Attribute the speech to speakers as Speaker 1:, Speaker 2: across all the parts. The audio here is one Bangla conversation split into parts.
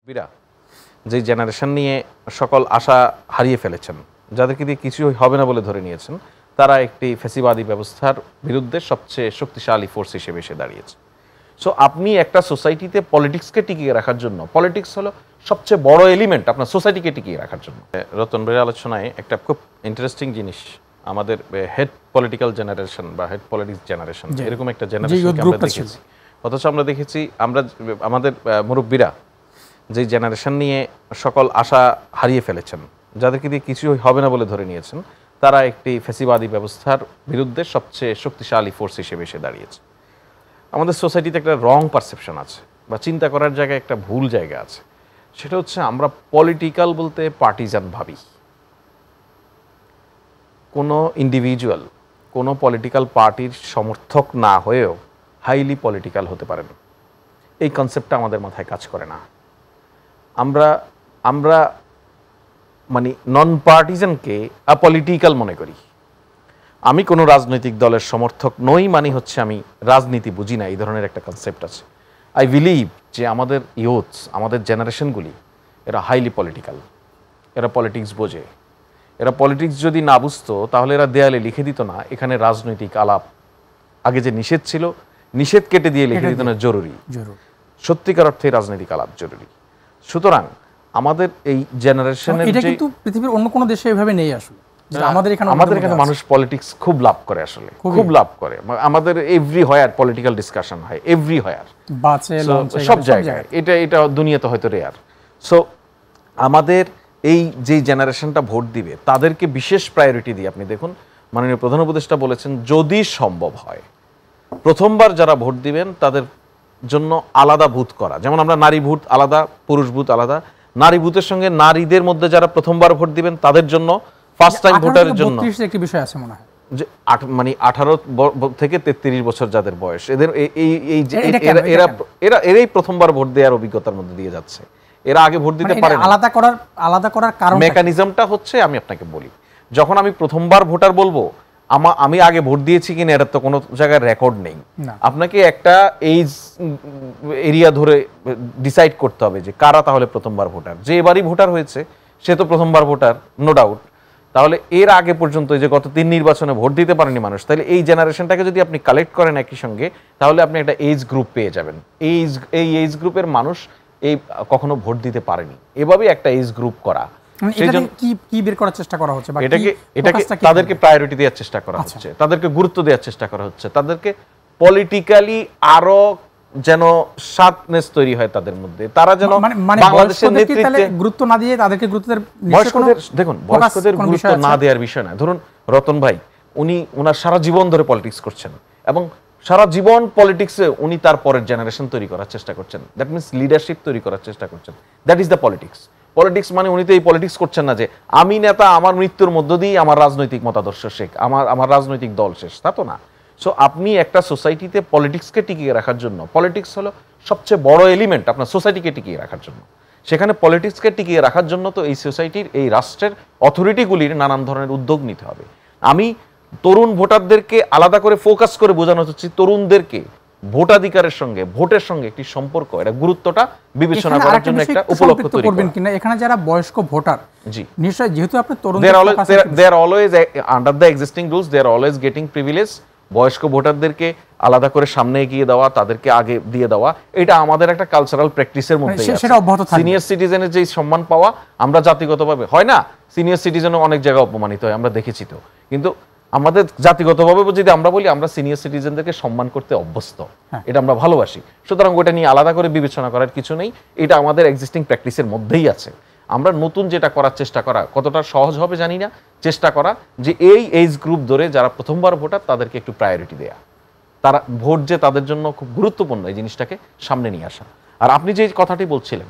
Speaker 1: বিরা যে জেনারেশন নিয়ে সকল আশা হারিয়ে ফেলেছেন, যাদেরকে দিয়ে কিছুই হবে না বলে ধরে নিয়েছেন, তারা একটি ফ্যাসিবাদী ব্যবস্থার বিরুদ্ধে সবচেয়ে শক্তিশালী ফোর্স হিসেবে এসে দাঁড়িয়েছে। সো আপনি একটা সোসাইটিতে পলিটিক্সকে টিকিয়ে রাখার জন্য, পলিটিক্স হলো সবচেয়ে বড় এলিমেন্ট আপনার সোসাইটিকে টিকিয়ে রাখার জন্য। রতন ভাইয়ের আলোচনায় একটা খুব ইন্টারেস্টিং জিনিস, আমাদের হেড পলিটিক্যাল জেনারেশন বা হেড পলিটিক্স জেনারেশন, এরকম একটা জেনারেশনকে আমরা দেখেছি। অথচ আমরা দেখেছি আমাদের মুরব্বীরা যে জেনারেশন নিয়ে সকল আশা হারিয়ে ফেলেছেন, যাদেরকে দিয়ে কিছুই হবে না বলে ধরে নিয়েছেন, তারা একটি ফ্যাসিবাদী ব্যবস্থার বিরুদ্ধে সবচেয়ে শক্তিশালী ফোর্স হিসেবে এসে দাঁড়িয়েছে। আমাদের সোসাইটিতে একটা রং পারসেপশন আছে বা চিন্তা করার জায়গায় একটা ভুল জায়গা আছে। সেটা হচ্ছে আমরা পলিটিক্যাল বলতে পার্টিজান ভাবি। কোনো ইন্ডিভিজুয়াল কোনো পলিটিক্যাল পার্টির সমর্থক না হয়েও হাইলি পলিটিক্যাল হতে পারেন, এই কনসেপ্টটা আমাদের মাথায় কাজ করে না। আমরা মানে নন পার্টিজানকে আপলিটিক্যাল মনে করি। আমি কোনো রাজনৈতিক দলের সমর্থক নই মানে হচ্ছে আমি রাজনীতি বুঝি না, এই ধরনের একটা কনসেপ্ট আছে। আই বিলিভ যে আমাদের ইয়ুথস, আমাদের জেনারেশনগুলি এরা হাইলি পলিটিক্যাল, এরা পলিটিক্স বোঝে। এরা পলিটিক্স যদি না বুঝতো তাহলে এরা দেয়ালে লিখে দিত না এখানে রাজনৈতিক আলাপ, আগে যে নিষেধ ছিল নিষেধ কেটে দিয়ে লিখে দিত না জরুরি। সত্যিকার অর্থে রাজনৈতিক আলাপ জরুরি। সুতরাং আমাদের এই জেনারেশনের,
Speaker 2: এটা কিন্তু পৃথিবীর অন্য কোনো দেশে এভাবে নেই আসলে। আমাদের এখানে
Speaker 1: মানুষ পলিটিক্স খুব লাভ করে, আসলে খুব লাভ করে। আমাদের এভরি হোয়ার পলিটিক্যাল ডিসকাশন হয়, এভরি হোয়ার, সব জায়গায়। এটা দুনিয়াতে হয়তো রেয়ার। সো আমাদের এই যে জেনারেশনটা ভোট দিবে তাদেরকে বিশেষ প্রায়োরিটি দিয়ে, আপনি দেখুন মাননীয় প্রধান উপদেষ্টা বলেছেন যদি সম্ভব হয় প্রথমবার যারা ভোট দিবেন তাদের জন্য আলাদা বুথ করা। যেমন আমরা নারী ভোট আলাদা, পুরুষ ভোট আলাদা। নারী ভোটের সঙ্গে নারীদের মধ্যে যারা প্রথমবার ভোট দিবেন তাদের জন্য, ফার্স্ট টাইম ভোটারের জন্য
Speaker 2: একটি বিষয় আছে মনে হয়
Speaker 1: যে মানে 18 থেকে 33 বছর যাদের বয়স, এদের এরাই প্রথমবার ভোট দেওয়ার অভিজ্ঞতার মধ্যে দিয়ে যাচ্ছে। এরা আগে ভোট দিতে পারে না।
Speaker 2: আলাদা করার কারণ
Speaker 1: মেকানিজমটা হচ্ছে, আমি আপনাকে বলি, যখন আমি প্রথমবার ভোটার বলবো আমি আগে ভোট দিয়েছি কিনা এর তো কোনো জায়গায় রেকর্ড নেই। আপনাকে একটা এইজ এরিয়া ধরে ডিসাইড করতে হবে যে কারা তাহলে প্রথমবার ভোটার। যে এবারই ভোটার হয়েছে সে তো প্রথমবার ভোটার, নো ডাউট। তাহলে এর আগে পর্যন্ত যে গত 3 নির্বাচনে ভোট দিতে পারেনি মানুষ, তাহলে এই জেনারেশনটাকে যদি আপনি কালেক্ট করেন একই সঙ্গে, তাহলে আপনি একটা এজ গ্রুপ পেয়ে যাবেন। এই এজ গ্রুপের মানুষ এই কখনো ভোট দিতে পারেনি, এভাবেই একটা এজ গ্রুপ করা।
Speaker 2: কি বের করার চেষ্টা করা হচ্ছে,
Speaker 1: এটাকে তাদেরকে প্রায়োরিটি দেওয়ার চেষ্টা করা হচ্ছে, তাদেরকে গুরুত্ব দেওয়ার চেষ্টা করা হচ্ছে, তাদেরকে পলিটিক্যালি আরো যেন শার্পনেস তৈরি হয় তাদের মধ্যে, তারা যেন বাংলাদেশের নেতৃত্বে
Speaker 2: গুরুত্ব না দিয়ে তাদেরকে গুরুত্ব দেওয়ার।
Speaker 1: দেখুন, বয়স্কদের গুরুত্ব না দেওয়ার বিষয় না। ধরুন রতন ভাই, উনার সারা জীবন ধরে পলিটিক্স করছেন এবং সারা জীবন পলিটিক্সে উনি তার পরের জেনারেশন তৈরি করার চেষ্টা করছেন। দ্যাট মিনস লিডারশিপ তৈরি করার চেষ্টা করছেন। That is the politics. Politics মানে উনি তো এই পলিটিক্স করছেন না যে আমি নেতা, আমার মৃত্যুর মধ্য দিয়ে আমার রাজনৈতিক মতাদর্শ শেষ, আমার রাজনৈতিক দল শেষ, তা তো না। সো আপনি একটা সোসাইটিতে পলিটিক্সকে টিকিয়ে রাখার জন্য, পলিটিক্স হলো সবচেয়ে বড় এলিমেন্ট আপনার সোসাইটিকে টিকিয়ে রাখার জন্য, সেখানে পলিটিক্সকে টিকিয়ে রাখার জন্য তো এই সোসাইটির, এই রাষ্ট্রের অথরিটিগুলির নানান ধরনের উদ্যোগ নিতে হবে। আমি তরুণ ভোটারদেরকে আলাদা করে ফোকাস করে বোঝানো হচ্ছে তরুণদেরকে ভোটাধিকারের সঙ্গে, ভোটের সঙ্গে একটি সম্পর্ক, এটা গুরুত্বটা বিবেচনা করার জন্য একটা উপলক্ষ তৈরি করবেন কিনা।
Speaker 2: এখানে যারা বয়স্ক ভোটার,
Speaker 1: জি
Speaker 2: নিশ্চয়ই, যেহেতু আপনি তরুণ,
Speaker 1: they are always under the existing rules, they are always getting privilege. বয়স্ক ভোটারদেরকে আলাদা করে সামনে এগিয়ে দেওয়া, তাদেরকে আগে দিয়ে দেওয়া, এটা আমাদের একটা কালচারাল প্র্যাকটিসের মধ্যে আছে। সিনিয়র সিটিজেনের যে সম্মান পাওয়া, আমরা জাতিগতভাবে হয় না, সিনিয়র সিটিজেনও অনেক জায়গায় অপমানিত হয়, আমরা দেখেছি তো। কিন্তু আমাদের জাতিগতভাবে যদি আমরা বলি আমরা সিনিয়র সিটিজেনদেরকে সম্মান করতে অভ্যস্ত, এটা আমরা ভালোবাসি। সুতরাং ওটা নিয়ে আলাদা করে বিবেচনা করার কিছু নেই, এটা আমাদের এক্সিস্টিং প্র্যাকটিসের মধ্যেই আছে। আমরা নতুন যেটা করার চেষ্টা করা, কতটা সহজ হবে জানি না, চেষ্টা করা যে এই এজ গ্রুপ ধরে যারা প্রথমবার ভোটার তাদেরকে একটু প্রায়োরিটি দেয়া, তারা ভোট যে তাদের জন্য খুব গুরুত্বপূর্ণ, এই জিনিসটাকে সামনে নিয়ে আসা। আর আপনি যে কথাটি বলছিলেন,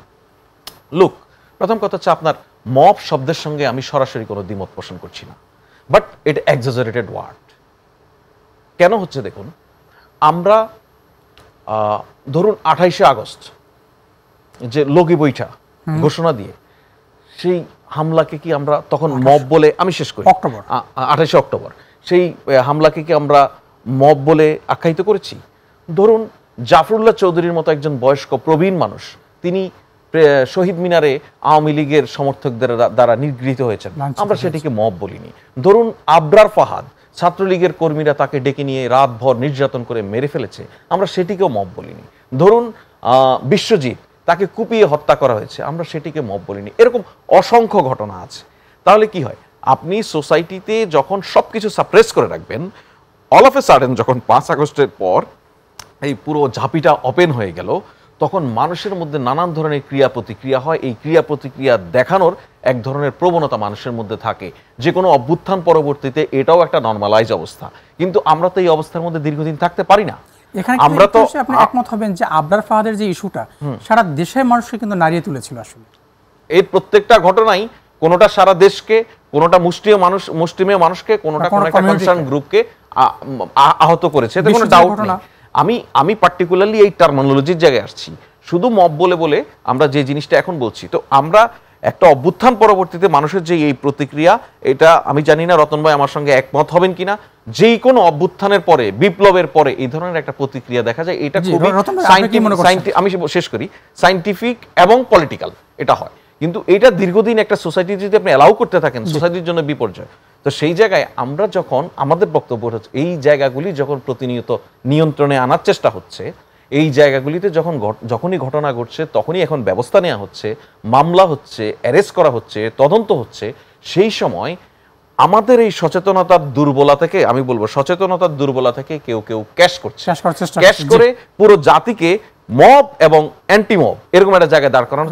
Speaker 1: লুক, প্রথম কথা হচ্ছে আপনার মব শব্দের সঙ্গে আমি সরাসরি কোনো দ্বিমত পোষণ করছি না, বাট এটা এক্সাজারেটেড ওয়ার্ড। কেন হচ্ছে দেখুন, আমরা ধরুন 28শে আগস্ট যে লগি বৈঠা ঘোষণা দিয়ে সেই হামলাকে কি আমরা তখন মব বলে, আমি শেষ করি, 28শে অক্টোবর সেই হামলাকে কি আমরা মব বলে আখ্যায়িত করেছি? ধরুন জাফরুল্লাহ চৌধুরীর মতো একজন বয়স্ক প্রবীণ মানুষ, তিনি শহীদ মিনারে আওয়ামী লীগের সমর্থকদের দ্বারা নিগৃহীত হয়েছেন, আমরা সেটিকে মব বলিনি। ধরুন আবরার ফাহাদ, ছাত্রলীগের কর্মীরা তাকে ডেকে নিয়ে রাতভর নির্যাতন করে মেরে ফেলেছে, আমরা সেটিকেও মব বলিনি। ধরুন বিশ্বজিৎ, তাকে কুপিয়ে হত্যা করা হয়েছে, আমরা সেটিকে মব বলিনি। এরকম অসংখ্য ঘটনা আছে। তাহলে কি হয়, আপনি সোসাইটিতে যখন সবকিছু সাপ্রেস করে রাখবেন, অল অফ এ সাডেন যখন 5 আগস্টের পর এই পুরো ঝাঁপিটা ওপেন হয়ে গেল, তখন মানুষের মধ্যে নানান ধরনের ক্রিয়া প্রতিক্রিয়া হয়। এই ক্রিয়া প্রতিক্রিয়া দেখানোর এক ধরনের প্রবণতা মানুষের মধ্যে থাকে, যে কোনো অভ্যুত্থান পরবর্তীতে এটাও একটা নর্মালাইজ অবস্থা। কিন্তু আমরা তো এই অবস্থার মধ্যে দীর্ঘদিন থাকতে পারি না।
Speaker 2: এখানে আমরা তো আপনি একমত হবেন যে আবরার ফাহাদের যে ইস্যুটা সারা দেশের মানুষকে কিন্তু নাড়িয়ে তুলেছিল আসলে।
Speaker 1: এই প্রত্যেকটা ঘটনাই কোনোটা সারা দেশকে, কোনোটা মুষ্টিমেয় মানুষকে, কোনোটা কোনো একটা কনসার্ন গ্রুপকে আহত করেছে, এতে কোনো ডাউট নেই। আমি পার্টিকুলারলি এই টার্মিনোলজির জায়গায় আসছি, শুধু মব বলে বলে আমরা যে জিনিসটা এখন বলছি। তো আমরা একটা অভ্যুত্থান পরবর্তীতে মানুষের যে এই প্রতিক্রিয়া, এটা আমি জানি না রতন ভাই আমার সঙ্গে একমত হবেন কিনা, যেই কোনো অভ্যুত্থানের পরে, বিপ্লবের পরে এই ধরনের একটা প্রতিক্রিয়া দেখা যায়। এটা খুবই আমি শেষ করি, সায়েন্টিফিক এবং পলিটিক্যাল এটা হয়। কিন্তু এটা দীর্ঘদিন একটা সোসাইটি যদি আপনি অ্যালাউ করতে থাকেন, সোসাইটির জন্য বিপর্যয়। তো সেই জায়গায় আমরা যখন, আমাদের বক্তব্য হচ্ছে এই জায়গাগুলি যখন প্রতিনিয়ত নিয়ন্ত্রণে আনার চেষ্টা হচ্ছে, এই জায়গাগুলিতে যখনই ঘটনা ঘটছে তখনই এখন ব্যবস্থা নেওয়া হচ্ছে, মামলা হচ্ছে, অ্যারেস্ট করা হচ্ছে, তদন্ত হচ্ছে, সেই সময় আমাদের এই সচেতনতার দুর্বলতা থেকে, আমি বলবো সচেতনতার দুর্বলতা থেকে কেউ কেউ ক্যাশ করছে, ক্যাশ করে পুরো জাতিকে মব এবং অ্যান্টি মব এরকম একটা জায়গায় দাঁড় করানো।